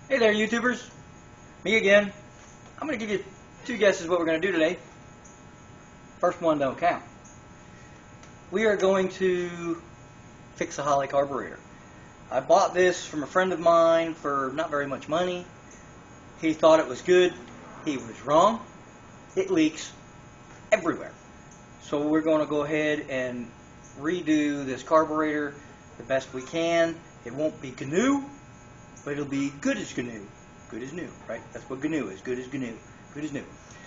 Hey there, YouTubers. Me again. I'm going to give you two guesses what we're going to do today. First one don't count. We are going to fix a Holley carburetor. I bought this from a friend of mine for not very much money. He thought it was good. He was wrong. It leaks everywhere. So we're going to go ahead and redo this carburetor the best we can. It won't be GNU, but it'll be good as GNU. Good as new, right? That's what GNU is. Good as GNU. Good as new.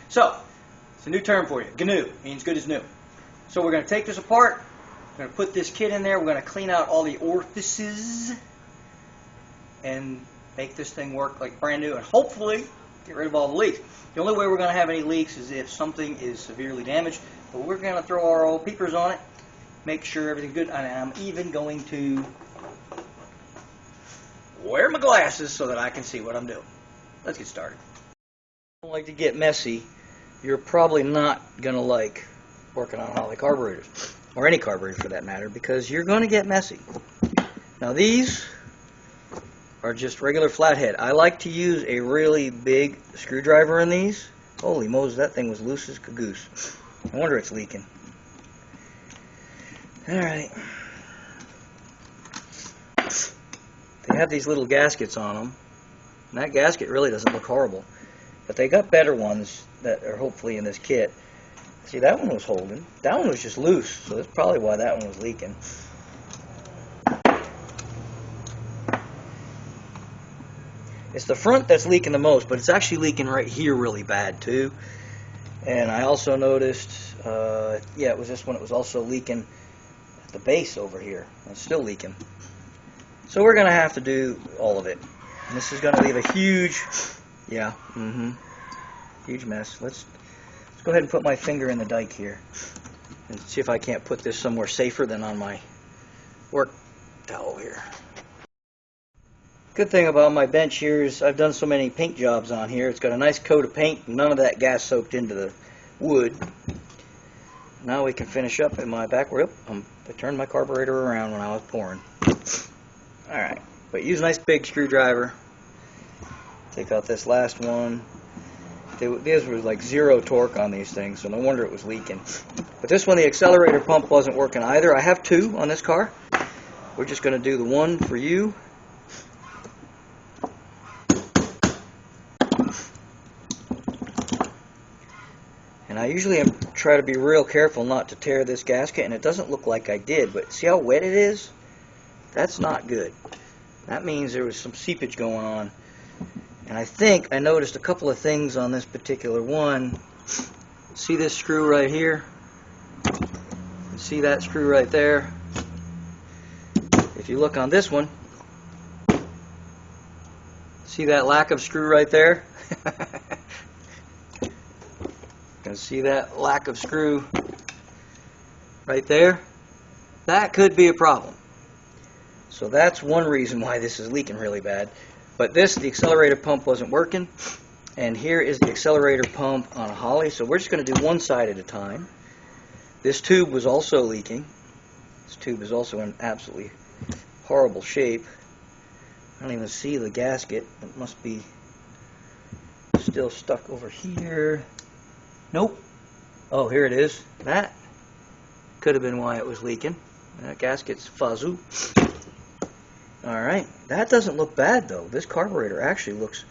So, it's a new term for you. GNU means good as new. So we're going to take this apart. We're going to put this kit in there. We're going to clean out all the orifices and make this thing work like brand new and hopefully get rid of all the leaks. The only way we're going to have any leaks is if something is severely damaged. But we're going to throw our old peepers on it, make sure everything's good. And I'm even going to wear my glasses so that I can see what I'm doing. Let's get started. If you don't like to get messy, you're probably not going to like working on Holley carburetors, or any carburetor for that matter, because you're going to get messy. Now these are just regular flathead. I like to use a really big screwdriver in these. Holy Moses, that thing was loose as cagoose. No wonder it's leaking. Alright. They have these little gaskets on them. And that gasket really doesn't look horrible. But they got better ones that are hopefully in this kit. See, that one was holding. That one was just loose, so that's probably why that one was leaking. It's the front that's leaking the most, but it's actually leaking right here really bad too. And I also noticed, yeah, it was this one. It was also leaking at the base over here. It's still leaking. So we're going to have to do all of it. And this is going to leave a huge, yeah, huge mess. Let's go ahead and put my finger in the dike here and see if I can't put this somewhere safer than on my work towel here. Good thing about my bench here is I've done so many paint jobs on here. It's got a nice coat of paint, none of that gas soaked into the wood. Now we can finish up in my back. I turned my carburetor around when I was pouring. Alright, but use a nice big screwdriver. Take out this last one. These were like zero torque on these things, so no wonder it was leaking. But this one, the accelerator pump wasn't working either. I have two on this car. We're just going to do the one for you. And I usually try to be real careful not to tear this gasket, and it doesn't look like I did, but see how wet it is? That's not good. That means there was some seepage going on. And I think I noticed a couple of things on this particular one. See this screw right here? See that screw right there? If you look on this one, see that lack of screw right there? You can see that lack of screw right there? That could be a problem. So that's one reason why this is leaking really bad. But the accelerator pump wasn't working. And here is the accelerator pump on a Holley. So we're just going to do one side at a time. This tube was also leaking. This tube is also in absolutely horrible shape. I don't even see the gasket. It must be still stuck over here. Nope. Oh, here it is. That could have been why it was leaking. That gasket's fazoo. Alright, that doesn't look bad though. This carburetor actually looks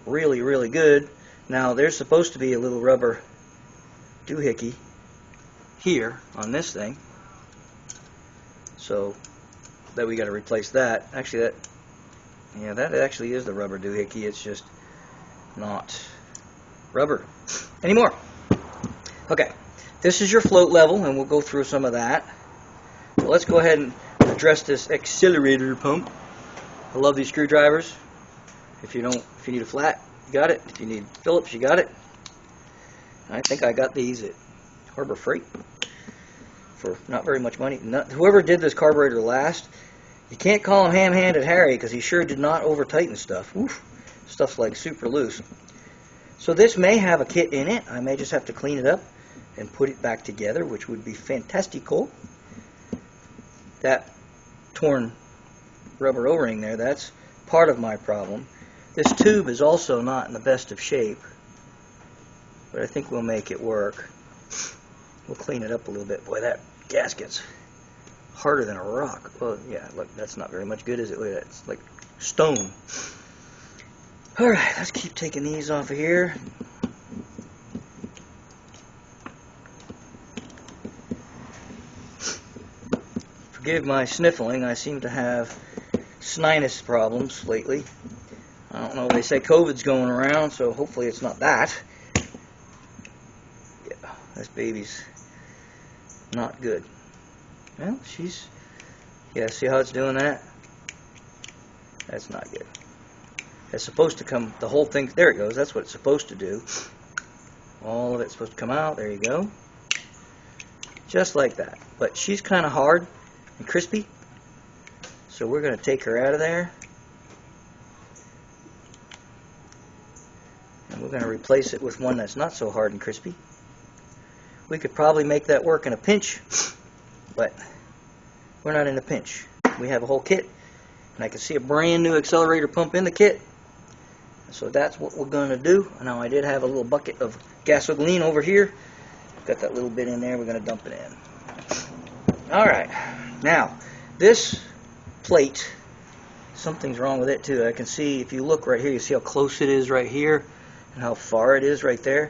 really, really good. Now, there's supposed to be a little rubber doohickey here on this thing. So, that we got to replace that. Actually, that actually is the rubber doohickey. It's just not rubber anymore. Okay, this is your float level, and we'll go through some of that. So let's go ahead and address this accelerator pump. I love these screwdrivers. If you need a flat, you got it. If you need Phillips, you got it. I think I got these at Harbor Freight for not very much money. Whoever did this carburetor last, you can't call him ham-handed Harry because he sure did not over-tighten stuff. Oof, stuff's like super loose. So this may have a kit in it. I may just have to clean it up and put it back together, which would be fantastical. That torn rubber O-ring there, that's part of my problem. This tube is also not in the best of shape, but I think we'll make it work. We'll clean it up a little bit. Boy, that gasket's harder than a rock. Well, yeah, look, that's not very much good, is it? Look at that. It's like stone. Alright, let's keep taking these off of here. Forgive my sniffling. I seem to have sinus problems lately. I don't know, they say COVID's going around, so hopefully it's not that. Yeah, this baby's not good. Well, yeah, see how it's doing that? That's not good. It's supposed to come, the whole thing, there it goes, that's what it's supposed to do. All of it's supposed to come out, there you go. Just like that. But she's kind of hard and crispy, so we're going to take her out of there. And we're going to replace it with one that's not so hard and crispy. We could probably make that work in a pinch, but we're not in a pinch. We have a whole kit, and I can see a brand new accelerator pump in the kit. So that's what we're going to do. Now I did have a little bucket of gasoline over here. Got that little bit in there. We're going to dump it in. Alright, now this plate, something's wrong with it too. I can see, if you look right here, you see how close it is right here and how far it is right there.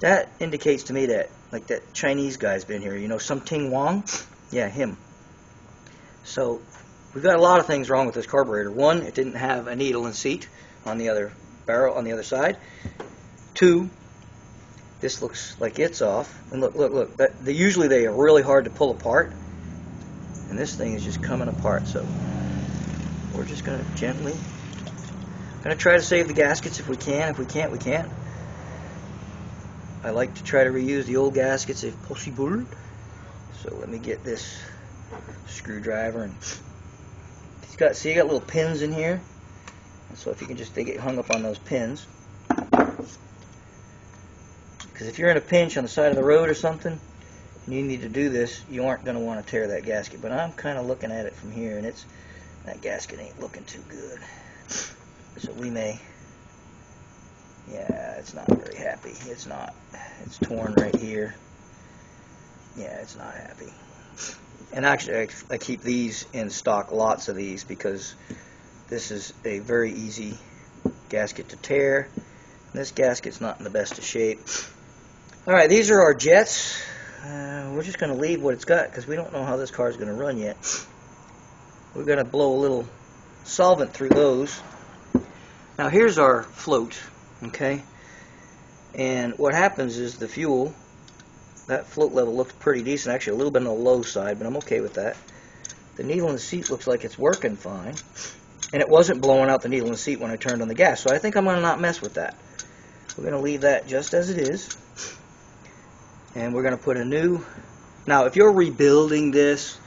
That indicates to me that, like, that Chinese guy's been here. You know, Something Wong? Yeah, him. So we've got a lot of things wrong with this carburetor. One, it didn't have a needle and seat on the other barrel on the other side. Two, this looks like it's off. And look. Usually they are really hard to pull apart, and this thing is just coming apart. So we're just going to gently, try to save the gaskets if we can. If we can't, we can't. I like to try to reuse the old gaskets if possible. So let me get this screwdriver, and you got little pins in here. So if you can they get hung up on those pins. Because if you're in a pinch on the side of the road or something, and you need to do this, you aren't going to want to tear that gasket. But I'm kind of looking at it from here, and that gasket ain't looking too good. So we may, yeah, it's not very happy. It's not. It's torn right here. Yeah, it's not happy. And actually, I keep these in stock, lots of these, because this is a very easy gasket to tear. This gasket's not in the best of shape. Alright, these are our jets. We're just going to leave what it's got because we don't know how this car is going to run yet. We're going to blow a little solvent through those. Now here's our float, okay? And what happens is the fuel, that float level looks pretty decent, actually a little bit on the low side, but I'm okay with that. The needle in the seat looks like it's working fine. And it wasn't blowing out the needle in the seat when I turned on the gas, so I think I'm going to not mess with that. We're going to leave that just as it is. And we're going to put a new... Now, if you're rebuilding this,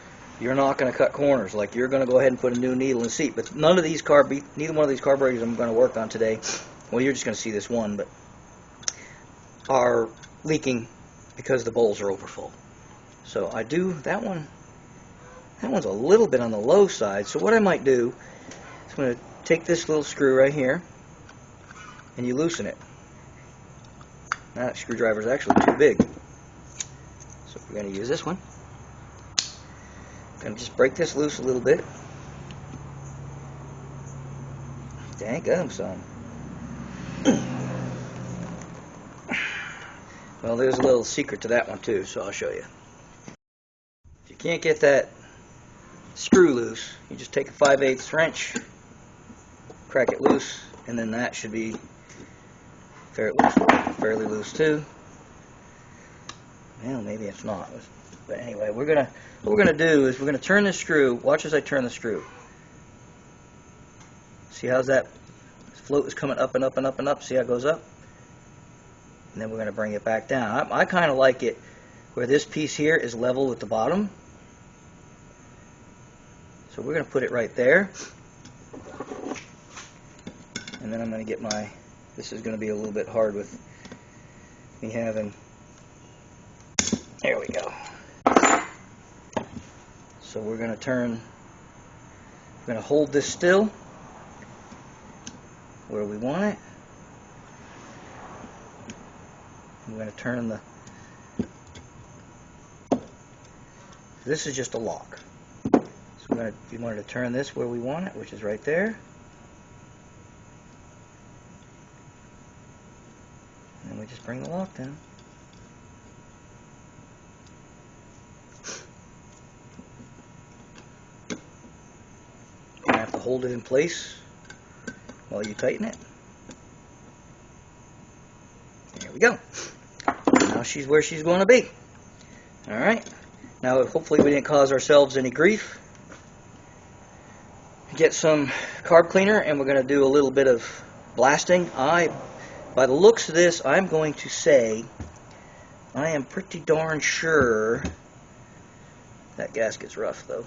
you're not going to cut corners. Like, you're going to go ahead and put a new needle in the seat. But neither one of these carburetors I'm going to work on today, well, you're just going to see this one, but are leaking because the bowls are overfull. So I do... That one's a little bit on the low side. So what I might do is I'm going to take this little screw right here, and you loosen it. Now, that screwdriver is actually too big. So we're going to use this one. I'm going to just break this loose a little bit. Dang son. Well, there's a little secret to that one too, so I'll show you. If you can't get that screw loose, you just take a 5/8 wrench, crack it loose, and then that should be fairly loose too. Well, maybe it's not. But anyway, what we're gonna do is we're gonna turn this screw. Watch as I turn the screw. See how's that float is coming up and up and up and up. See how it goes up? And then we're gonna bring it back down. I kind of like it where this piece here is level with the bottom. So we're gonna put it right there. And then I'm gonna get my. This is gonna be a little bit hard with me having. There we go. So we're going to hold this still, where we want it. I'm going to turn the... This is just a lock. So we wanted to turn this where we want it, which is right there. And then we just bring the lock down. You have to hold it in place while you tighten it. There we go. Now she's where she's going to be. Alright. Now hopefully we didn't cause ourselves any grief. Get some carb cleaner and we're going to do a little bit of blasting. By the looks of this, I'm going to say I am pretty darn sure that gasket's rough though.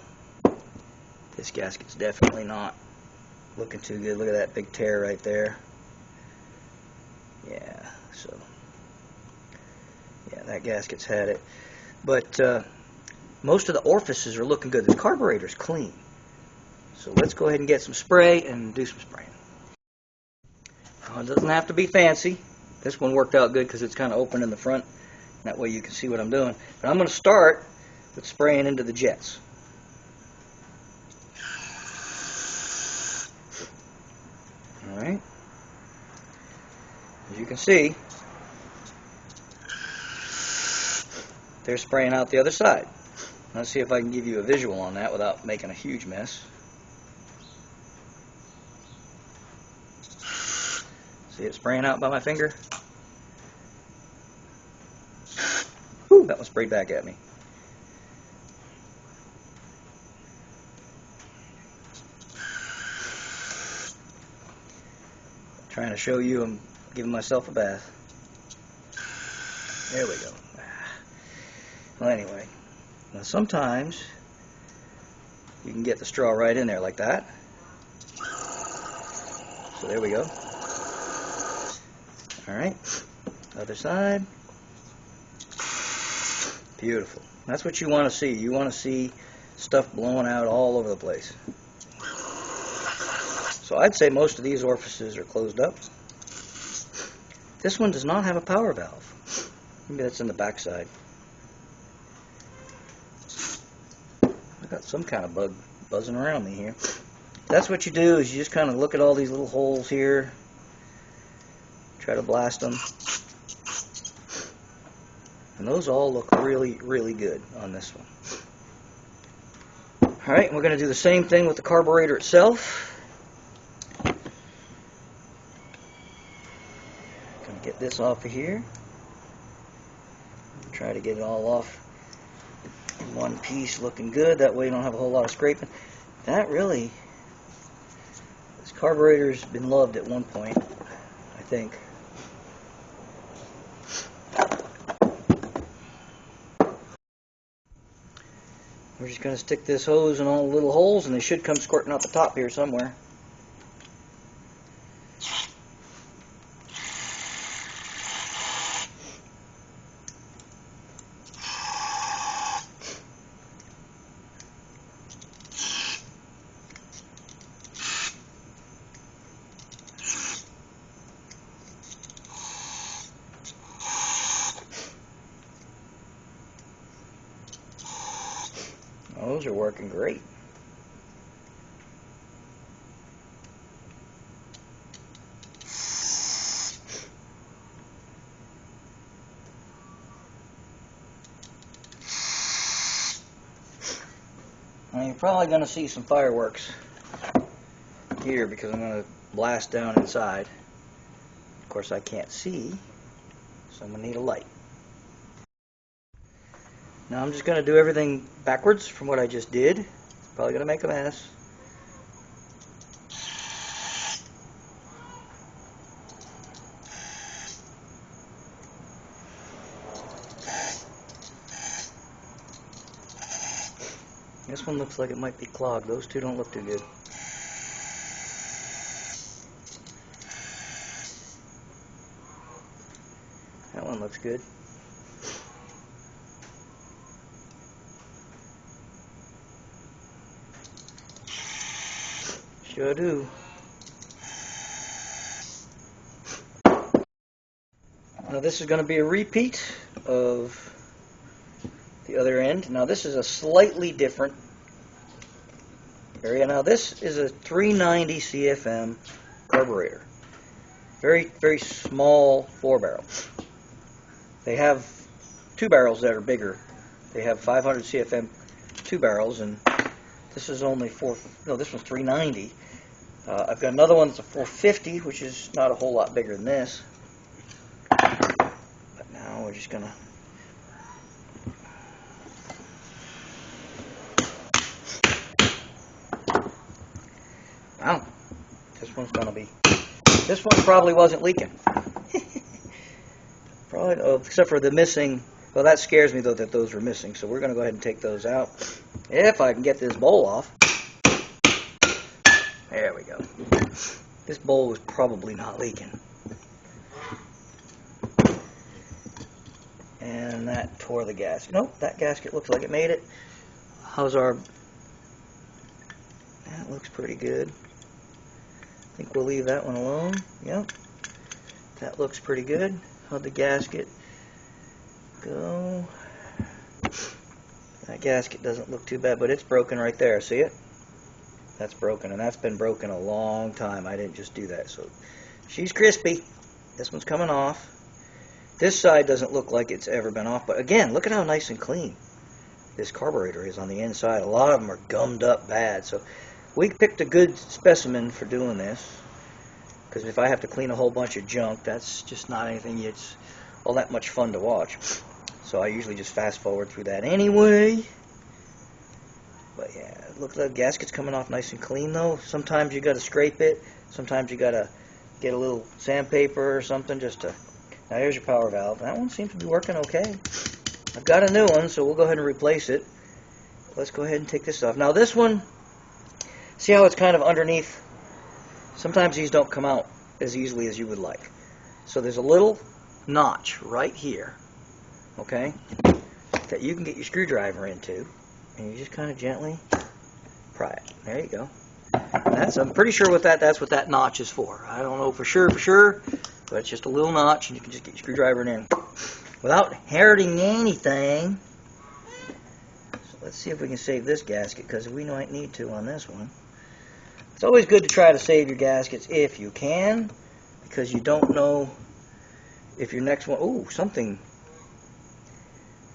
This gasket's definitely not looking too good. Look at that big tear right there. Yeah, so yeah, that gasket's had it. But most of the orifices are looking good. The carburetor's clean. So let's go ahead and get some spray and do some spraying. It doesn't have to be fancy. This one worked out good because it's kind of open in the front. That way you can see what I'm doing. But I'm going to start with spraying into the jets. Alright. As you can see, they're spraying out the other side. Let's see if I can give you a visual on that without making a huge mess. See it spraying out by my finger? Whew, that one sprayed back at me. Trying to show you I'm giving myself a bath. There we go. Well, anyway, now sometimes you can get the straw right in there like that. So there we go. Alright, other side. Beautiful. That's what you want to see. You want to see stuff blowing out all over the place. So I'd say most of these orifices are closed up. This one does not have a power valve. Maybe that's in the back side. I got some kind of bug buzzing around me here. That's what you do, is you just kind of look at all these little holes here. Try to blast them. And those all look really, really good on this one. Alright, we're going to do the same thing with the carburetor itself. Going to get this off of here. Try to get it all off in one piece looking good. That way you don't have a whole lot of scraping. That really, this carburetor's been loved at one point, I think. We're just going to stick this hose in all the little holes, and they should come squirting out the top here somewhere. Those are working great. Now you're probably going to see some fireworks here because I'm going to blast down inside. Of course I can't see, so I'm going to need a light. Now I'm just going to do everything backwards from what I just did. Probably going to make a mess. This one looks like it might be clogged. Those two don't look too good. That one looks good. Sure do. Now this is going to be a repeat of the other end. Now this is a slightly different area. Now this is a 390 CFM carburetor. Very, very small 4-barrel. They have 2 barrels that are bigger. They have 500 CFM 2 barrels, and this is only this one's 390. I've got another one that's a 450, which is not a whole lot bigger than this. But now we're just gonna wow, this one probably wasn't leaking. Probably, except for the missing. Well, that scares me though that those were missing. So we're going to go ahead and take those out. If I can get this bowl off. There we go. This bowl was probably not leaking. And that tore the gasket. Nope, that gasket looks like it made it. How's our... That looks pretty good. I think we'll leave that one alone. Yep. That looks pretty good. How'd the gasket go? That gasket doesn't look too bad, but it's broken right there. See it? That's broken, and that's been broken a long time. I didn't just do that. So she's crispy. This one's coming off. This side doesn't look like it's ever been off, but again, look at how nice and clean this carburetor is on the inside. A lot of them are gummed up bad, so we picked a good specimen for doing this, because if I have to clean a whole bunch of junk, that's just not anything it's all that much fun to watch. So I usually just fast forward through that anyway. But yeah, look, the gasket's coming off nice and clean though. Sometimes you got to scrape it. Sometimes you got to get a little sandpaper or something just to... Now here's your power valve. That one seems to be working okay. I've got a new one, so we'll go ahead and replace it. Let's go ahead and take this off. Now this one, see how it's kind of underneath? Sometimes these don't come out as easily as you would like. So there's a little notch right here, okay, that you can get your screwdriver into, and you just kind of gently pry it. There you go. I'm pretty sure that's what that notch is for. I don't know for sure, but it's just a little notch, and you can just get your screwdriver in without hurting anything. So let's see if we can save this gasket, because we might need to on this one. It's always good to try to save your gaskets if you can, because you don't know if your next one... Ooh, something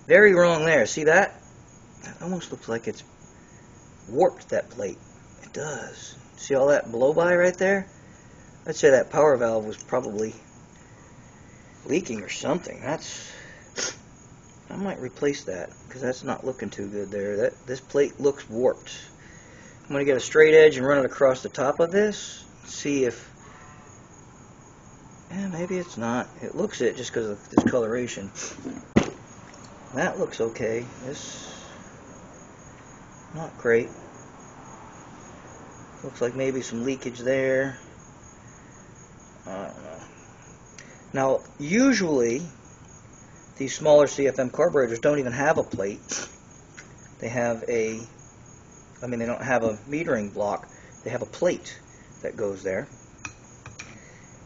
very wrong there. See that? That almost looks like it's warped, that plate. It does. See all that blow-by right there? I'd say that power valve was probably leaking or something. I might replace that, because that's not looking too good there. This plate looks warped. I'm going to get a straight edge and run it across the top of this. See if... Yeah, maybe it's not. It looks it just because of this coloration. That looks okay. This... not great. Looks like maybe some leakage there. I don't know. Now, usually, these smaller CFM carburetors don't even have a plate. They have they don't have a metering block. They have a plate that goes there.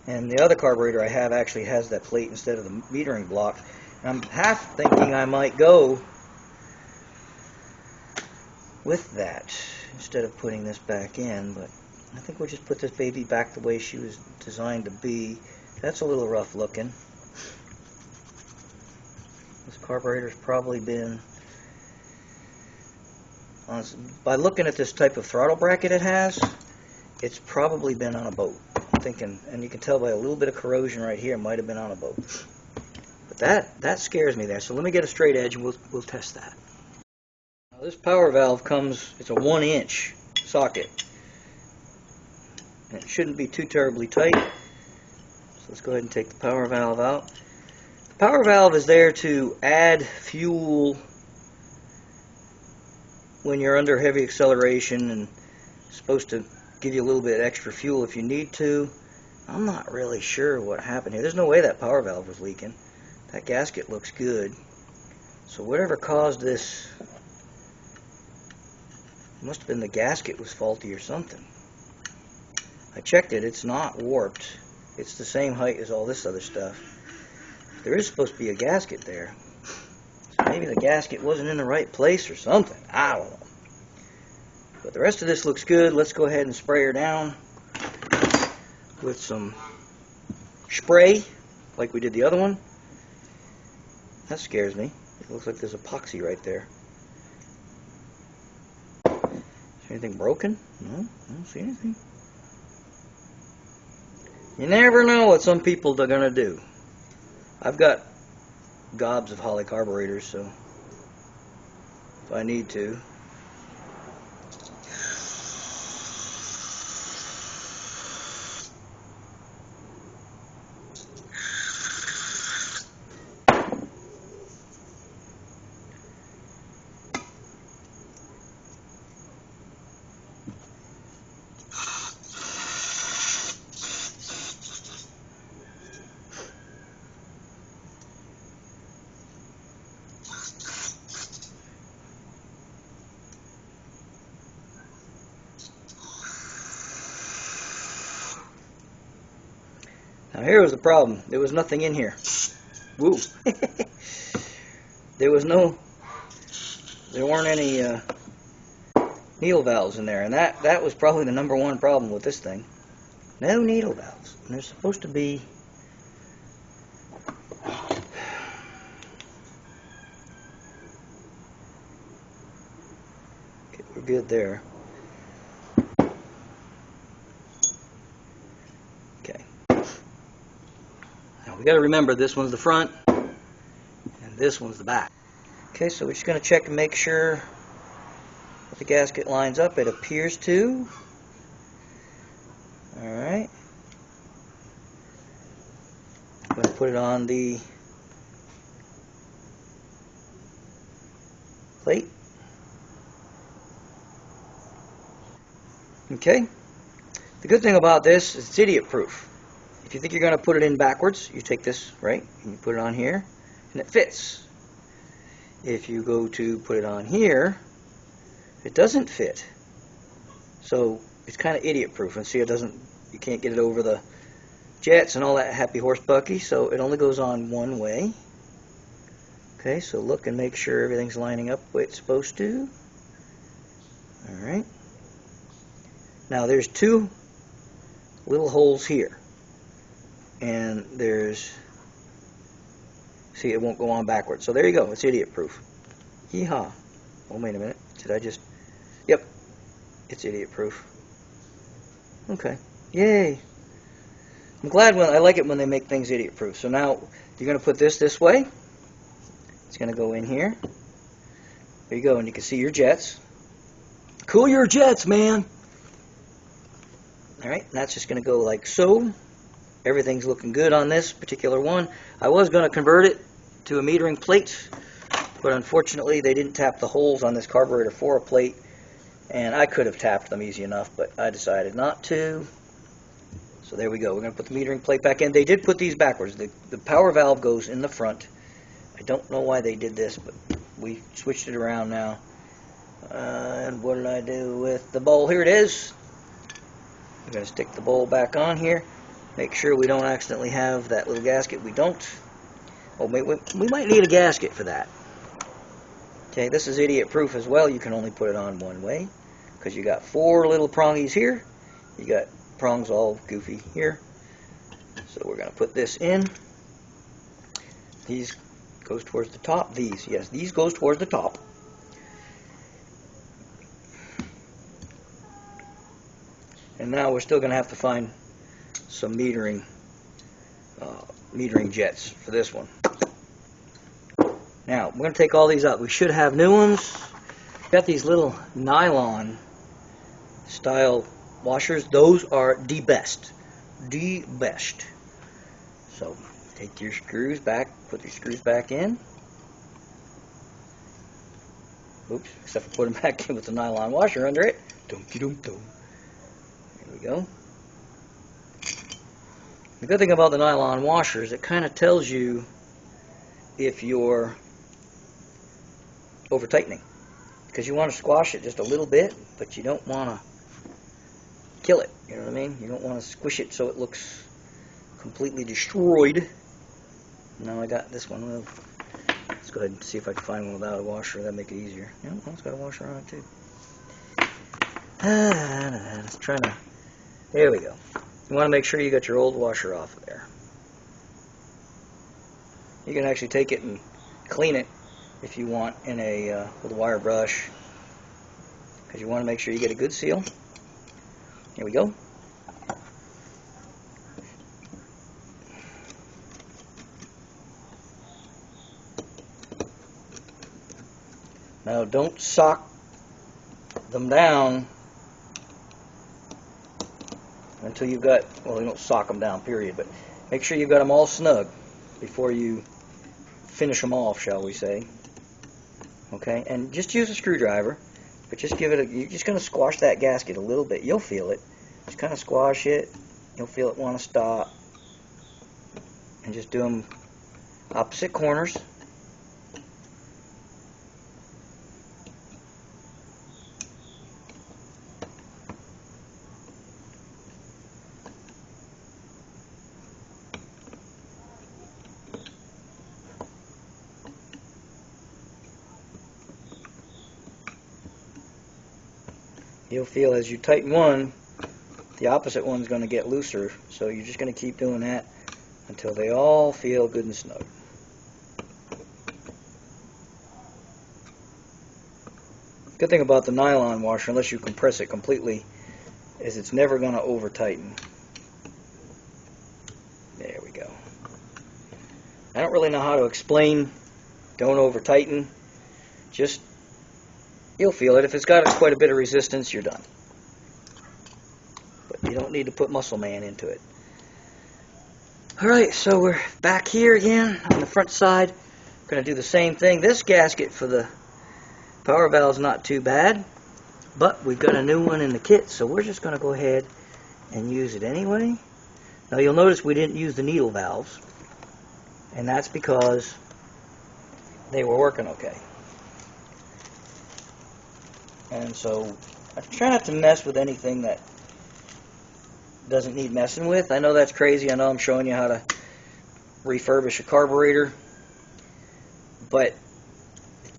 And the other carburetor I have actually has that plate instead of the metering block. And I'm half thinking I might go with that instead of putting this back in, but I think we'll just put this baby back the way she was designed to be. That's a little rough looking. This carburetor's probably been, by looking at this type of throttle bracket it has, it's probably been on a boat. I'm thinking, and you can tell by a little bit of corrosion right here, it might have been on a boat. But that scares me there. So let me get a straight edge and we'll test that. Now this power valve comes, it's a 1-inch socket. And it shouldn't be too terribly tight. So let's go ahead and take the power valve out. The power valve is there to add fuel when you're under heavy acceleration, and it's supposed to give you a little bit extra fuel if you need to. I'm not really sure what happened here. There's no way that power valve was leaking. That gasket looks good. So whatever caused this, must have been the gasket was faulty or something. I checked it, it's not warped. It's the same height as all this other stuff. There is supposed to be a gasket there. So maybe the gasket wasn't in the right place or something. I don't know. But the rest of this looks good. Let's go ahead and spray her down with some spray like we did the other one. That scares me. It looks like there's epoxy right there. Is anything broken? No, I don't see anything. You never know what some people are going to do. I've got gobs of Holley carburetors, so if I need to. Now here was the problem. There was nothing in here. Woo. There weren't any needle valves in there, and that was probably the #1 problem with this thing. No needle valves. And there's supposed to be okay, we're good there. Okay. Now we got to remember this one's the front and this one's the back. Okay, so we're just going to check and make sure that the gasket lines up. It appears to. Alright. I'm going to put it on the plate. Okay. The good thing about this is it's idiot proof. If you think you're going to put it in backwards, you take this, right, and you put it on here, and it fits. If you go to put it on here, it doesn't fit. So it's kind of idiot proof. And see, you can't get it over the jets and all that happy horse bucky, so it only goes on one way. Okay, so look and make sure everything's lining up the way it's supposed to. Alright. Now there's 2 little holes here. And there's, see, it won't go on backwards. So there you go, it's idiot proof. Yeehaw. Oh, wait a minute. Did I just, yep, it's idiot proof. Okay, yay. I'm glad I like it when they make things idiot proof. So now you're going to put this way. It's going to go in here. There you go, and you can see your jets. Cool your jets, man. Alright, that's just going to go like so. Everything's looking good on this particular one. I was going to convert it to a metering plate, but unfortunately they didn't tap the holes on this carburetor for a plate, and I could have tapped them easy enough, but I decided not to. So there we go. We're going to put the metering plate back in. They did put these backwards. The power valve goes in the front. I don't know why they did this, but we switched it around now. And what did I do with the bowl? Here it is. I'm going to stick the bowl back on here. Make sure we don't accidentally have that little gasket. We don't. Oh, we might need a gasket for that. Okay, this is idiot proof as well. You can only put it on one way because you got 4 little prongies here. You got prongs all goofy here. So we're going to put this in. These goes towards the top. These goes towards the top. And now we're still going to have to find some metering jets for this one. Now, we're going to take all these out. We should have new ones. Got these little nylon style washers. Those are the best. The best. So, take your screws back, put your screws back in. Oops, except for putting them back in with the nylon washer under it. Dum-de-dum-dum. There we go. The good thing about the nylon washer is it kind of tells you if you're over tightening, because you want to squash it just a little bit, but you don't want to kill it. You know what I mean? You don't want to squish it so it looks completely destroyed. Now I got this one with, let's go ahead and see if I can find one without a washer. That'd make it easier. Yeah, it's got a washer on it too. Let's try to, there we go. You want to make sure you got your old washer off of there. You can actually take it and clean it if you want in a with a wire brush, because you want to make sure you get a good seal. Here we go. Now don't sock them down until you've got, well, you don't sock them down, period, but make sure you've got them all snug before you finish them off, shall we say. Okay, and just use a screwdriver, but just give it you're just going to squash that gasket a little bit. You'll feel it. Just kind of squash it. You'll feel it want to stop. And just do them opposite corners. You'll feel as you tighten one, the opposite one's going to get looser. So you're just going to keep doing that until they all feel good and snug. Good thing about the nylon washer, unless you compress it completely, is it's never going to over tighten. There we go. I don't really know how to explain don't over tighten. Just you'll feel it. If it's got quite a bit of resistance, you're done. But you don't need to put muscle man into it. Alright, so we're back here again on the front side. We're going to do the same thing. This gasket for the power valve is not too bad, but we've got a new one in the kit, so we're just going to go ahead and use it anyway. Now you'll notice we didn't use the needle valves, and that's because they were working okay. And so I try not to mess with anything that doesn't need messing with. I know that's crazy. I know I'm showing you how to refurbish a carburetor, but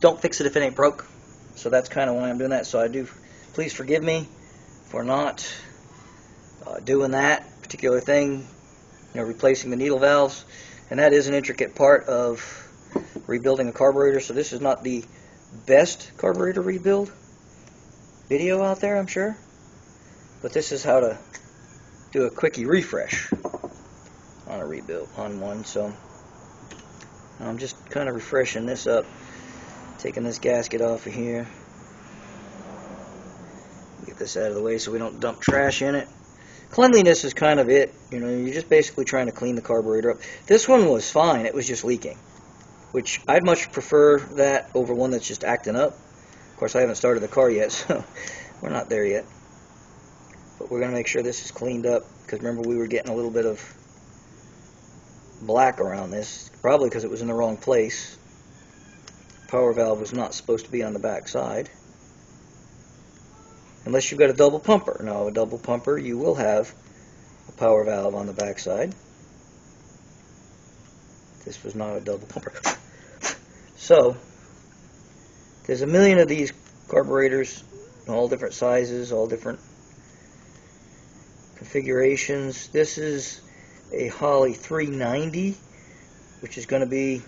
don't fix it if it ain't broke. So that's kind of why I'm doing that. So please forgive me for not doing that particular thing, replacing the needle valves. And that is an intricate part of rebuilding a carburetor. So this is not the best carburetor rebuild video out there, I'm sure, but this is how to do a quickie refresh on a rebuild on one. So I'm just kind of refreshing this up, taking this gasket off of here, get this out of the way so we don't dump trash in it. Cleanliness is kind of it, you're just basically trying to clean the carburetor up. This one was fine, it was just leaking, which I'd much prefer that over one that's just acting up. Of course, I haven't started the car yet, so we're not there yet. But we're going to make sure this is cleaned up, because remember we were getting a little bit of black around this, probably because it was in the wrong place. Power valve was not supposed to be on the back side. Unless you've got a double pumper. Now, a double pumper, you will have a power valve on the back side. This was not a double pumper. So there's a million of these carburetors, all different sizes, all different configurations. This is a Holley 390, which is going to be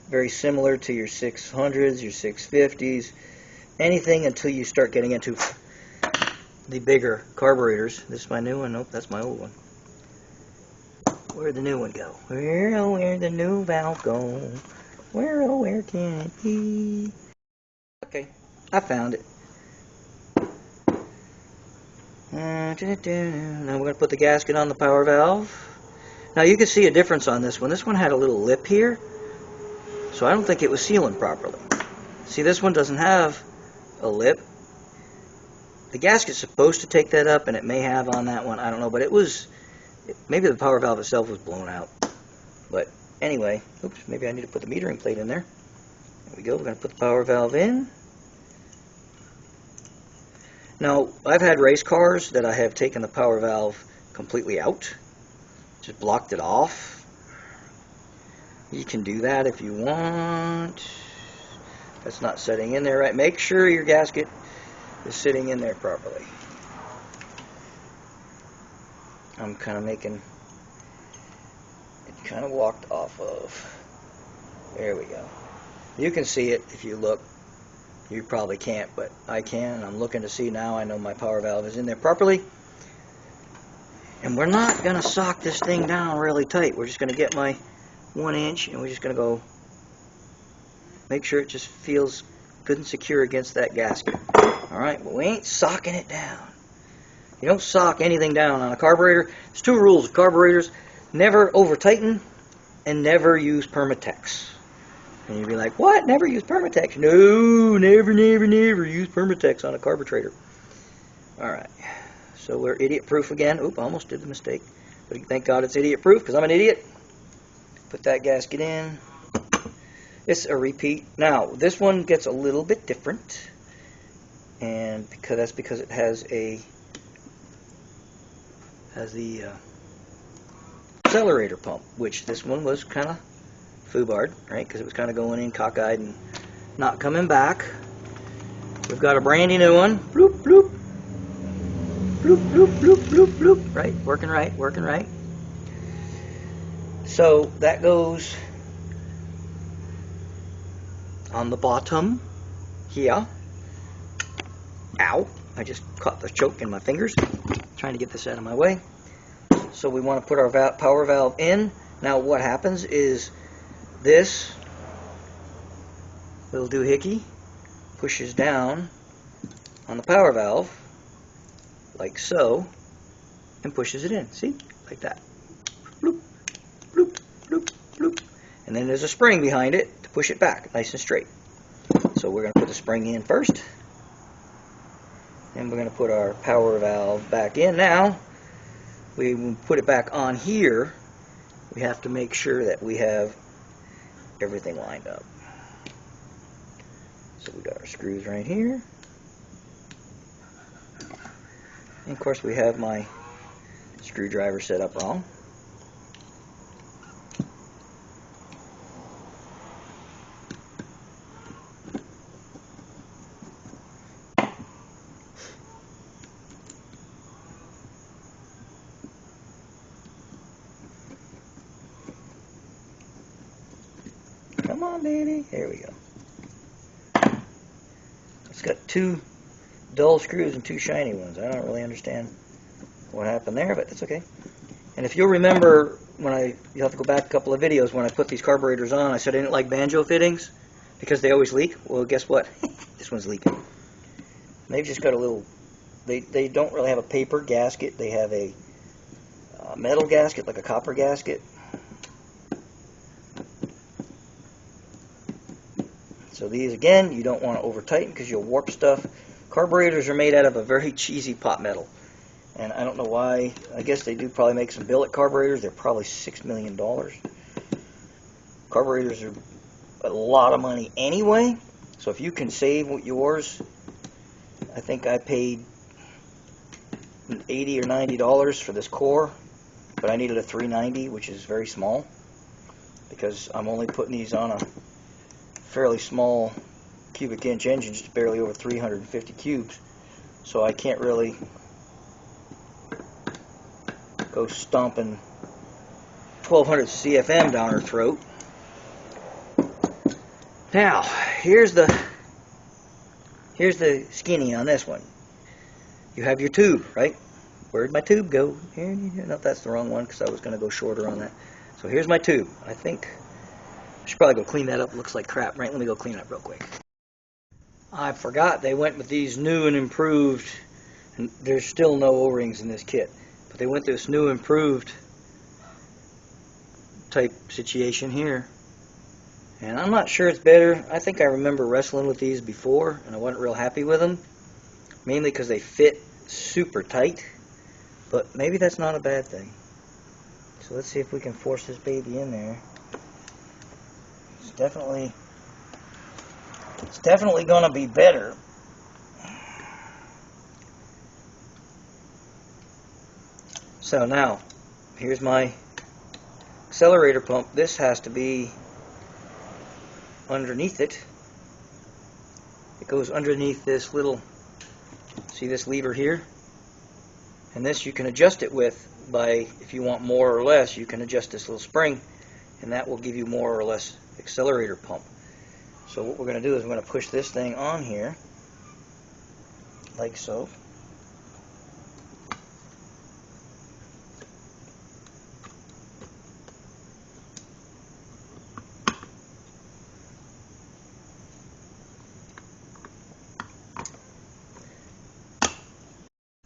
very similar to your 600s, your 650s, anything until you start getting into the bigger carburetors. This is my new one. Nope, that's my old one. Where'd the new one go? Where'd the new valve go? Where can it be? Okay, I found it. Now we're going to put the gasket on the power valve. Now you can see a difference on this one. This one had a little lip here, so I don't think it was sealing properly. See, this one doesn't have a lip. The gasket's supposed to take that up, and it may have on that one. I don't know, but maybe the power valve itself was blown out. But anyway, oops, maybe I need to put the metering plate in there. There we go. We're going to put the power valve in. Now, I've had race cars that I have taken the power valve completely out, just blocked it off. You can do that if you want. That's not setting in there right. Make sure your gasket is sitting in there properly. I'm kind of making it kind of walked off of. There we go. You can see it if you look. You probably can't, but I can. I'm looking to see now. I know my power valve is in there properly. And we're not going to sock this thing down really tight. We're just going to get my 1 inch and we're just going to go make sure it just feels good and secure against that gasket. Alright, but we ain't socking it down. You don't sock anything down on a carburetor. There's 2 rules of carburetors. Never over tighten and never use Permatex. And you'd be like, what? Never use Permatex? No, never use Permatex on a carburetor. Alright, so we're idiot proof again. Oop, I almost did the mistake. But thank God it's idiot proof because I'm an idiot. Put that gasket in. It's a repeat. Now, this one gets a little bit different. And that's because it has the accelerator pump, which this one was kind of foobarred, right? Because it was kind of going in cockeyed and not coming back. We've got a brandy new one. Bloop, bloop. Bloop, bloop, bloop, bloop, bloop. Right, working right, working right. So that goes on the bottom here. Ow, I just caught the choke in my fingers. Trying to get this out of my way. So we want to put our power valve in. Now what happens is this little doohickey pushes down on the power valve like so and pushes it in. See? Like that. Bloop, bloop, bloop, bloop. And then there's a spring behind it to push it back nice and straight. So we're going to put the spring in first. And we're going to put our power valve back in. Now, we put it back on here. We have to make sure that we have everything lined up. So we got our screws right here. And of course we have my screwdriver set up wrong. Come on, baby. There we go. It's got 2 dull screws and 2 shiny ones. I don't really understand what happened there, but that's okay. And if you'll remember, you'll have to go back a couple of videos when I put these carburetors on, I said I didn't like banjo fittings because they always leak. Well, guess what? This one's leaking. They've just got a little, they don't really have a paper gasket. They have a metal gasket, like a copper gasket. So these, again, you don't want to over tighten because you'll warp stuff. Carburetors are made out of a very cheesy pot metal. And I don't know why. I guess they do probably make some billet carburetors. They're probably $6 million. Carburetors are a lot of money anyway. So if you can save with yours, I think I paid $80 or $90 for this core. But I needed a 390, which is very small. Because I'm only putting these on a fairly small cubic inch engine, just barely over 350 cubes, so I can't really go stomping 1200 CFM down her throat. Now here's the skinny on this one. You have your tube, right? Where'd my tube go? Here, no, that's the wrong one because I was going to go shorter on that. So here's my tube. I think I should probably go clean that up. It looks like crap, right? Let me go clean it up real quick. I forgot they went with these new and improved, and there's still no O-rings in this kit, but they went this new improved type situation here. And I'm not sure it's better. I think I remember wrestling with these before, and I wasn't real happy with them, mainly because they fit super tight, but maybe that's not a bad thing. So let's see if we can force this baby in there. It's definitely going to be better. So now, here's my accelerator pump. This has to be underneath it. It goes underneath this little, see this lever here? And this you can adjust it with by, if you want more or less, you can adjust this little spring, and that will give you more or less accelerator pump. So what we're going to do is we're going to push this thing on here, like so.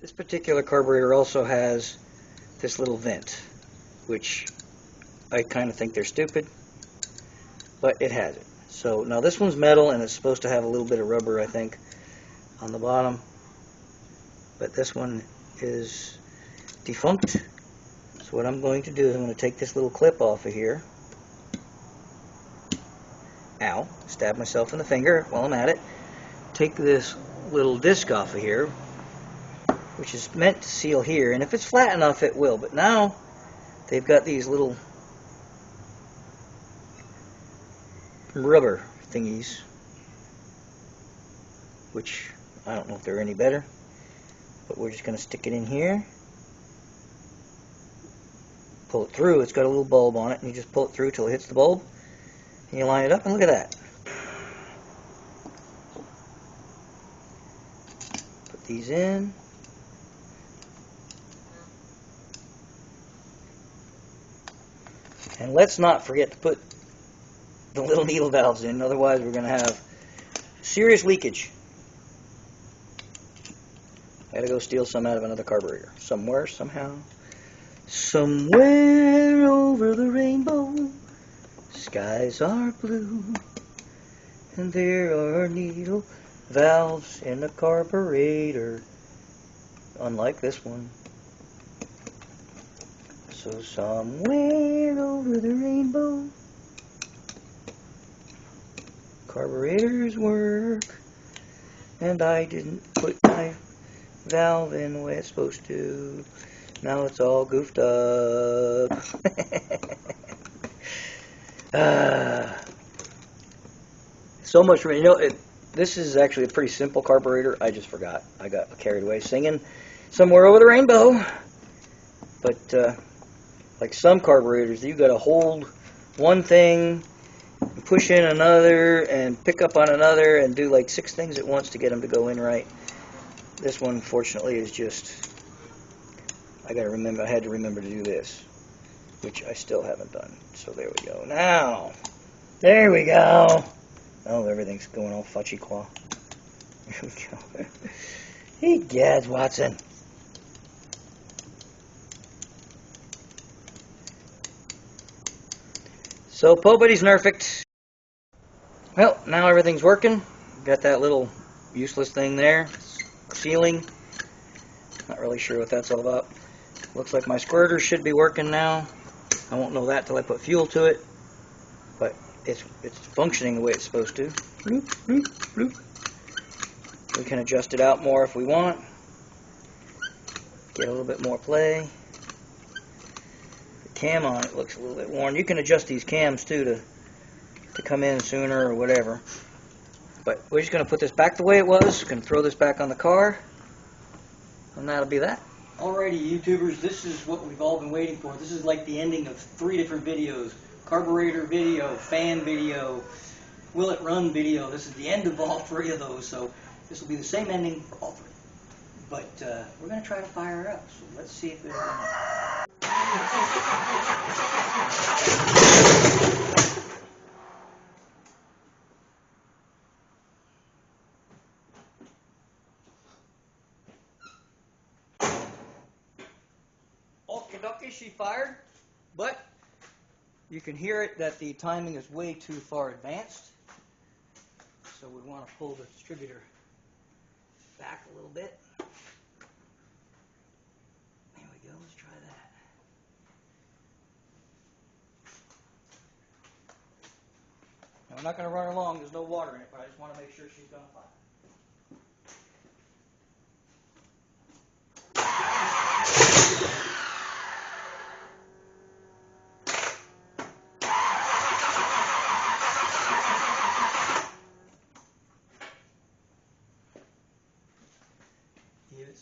This particular carburetor also has this little vent, which I kind of think they're stupid, but it has it. So now this one's metal and it's supposed to have a little bit of rubber, I think, on the bottom, but this one is defunct. So what I'm going to do is I'm going to take this little clip off of here. Ow, stab myself in the finger while I'm at it. Take this little disc off of here, which is meant to seal here, and if it's flat enough it will, but now they've got these little rubber thingies, which I don't know if they're any better, but we're just going to stick it in here, pull it through. It's got a little bulb on it, and you just pull it through till it hits the bulb, and you line it up, and look at that. Put these in. And let's not forget to put the little needle valves in, otherwise we're going to have serious leakage. I gotta go steal some out of another carburetor. Somewhere, somehow. Somewhere over the rainbow, skies are blue, and there are needle valves in the carburetor, unlike this one. So somewhere over the rainbow, carburetors work, and I didn't put my valve in the way it's supposed to. Now it's all goofed up. So much, you know, this is actually a pretty simple carburetor. I just forgot. I got carried away singing Somewhere Over the Rainbow. But like some carburetors, you got to hold one thing, push in another, and pick up on another, and do like 6 things at once to get them to go in right. This one, fortunately, is just, I had to remember to do this, which I still haven't done. So there we go. Now, there we go. Oh, everything's going all fudgy claw. There we go. Egads, Watson. So, nobody's perfect. Well, now everything's working. Got that little useless thing there, sealing. Not really sure what that's all about. Looks like my squirter should be working now. I won't know that till I put fuel to it, but it's functioning the way it's supposed to. Bloop, bloop, bloop. We can adjust it out more if we want. Get a little bit more play. The cam on it looks a little bit worn. You can adjust these cams too to come in sooner or whatever. But we're just going to put this back the way it was. We're going to throw this back on the car, and that'll be that. Alrighty, YouTubers, this is what we've all been waiting for. This is like the ending of 3 different videos. Carburetor video, fan video, will it run video. This is the end of all 3 of those, so this will be the same ending for all 3. But we're going to try to fire her up, so let's see if it'll run. She fired, but you can hear it that the timing is way too far advanced, so we want to pull the distributor back a little bit. There we go, let's try that. Now we're not going to run her long, there's no water in it, but I just want to make sure she's going to fire.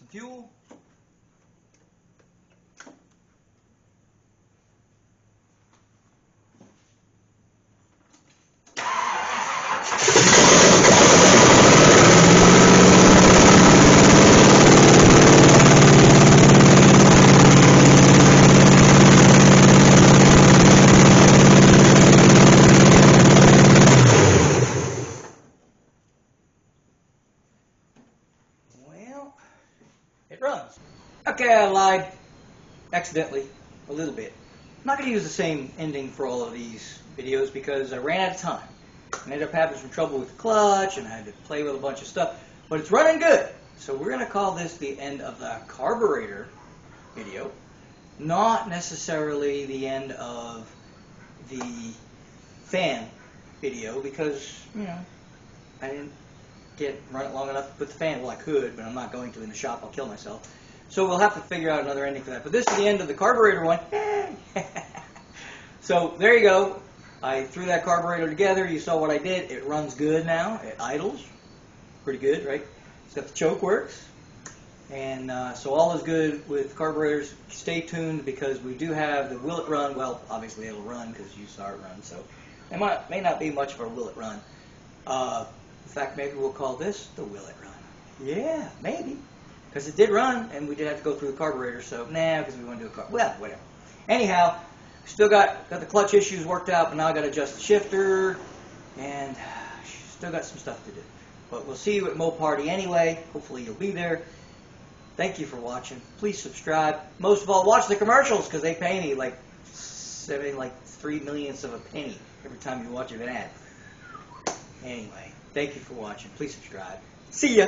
some fuel. It runs. Okay, I lied. Accidentally. A little bit. I'm not going to use the same ending for all of these videos because I ran out of time. I ended up having some trouble with the clutch and I had to play with a bunch of stuff. But it's running good. So we're going to call this the end of the carburetor video. Not necessarily the end of the fan video because, you know, I didn't run it long enough to put the fan. Well, I could, but I'm not going to in the shop. I'll kill myself. So we'll have to figure out another ending for that. But this is the end of the carburetor one. So there you go. I threw that carburetor together. You saw what I did. It runs good now. It idles. Pretty good, right? It's got the choke works. And so all is good with carburetors. Stay tuned because we do have the will it run. Well, obviously it'll run because you saw it run. So it may not be much of a will it run. In fact, maybe we'll call this the will it run. Yeah, maybe. Because it did run, and we did have to go through the carburetor, so because we want to do a carb. Well, whatever. Anyhow, still got the clutch issues worked out, but now I got to adjust the shifter, and still got some stuff to do. But we'll see you at Mo Party anyway. Hopefully you'll be there. Thank you for watching. Please subscribe. Most of all, watch the commercials, because they pay me like 3 millionths of a penny every time you watch an ad. Anyway. Thank you for watching. Please subscribe. See ya!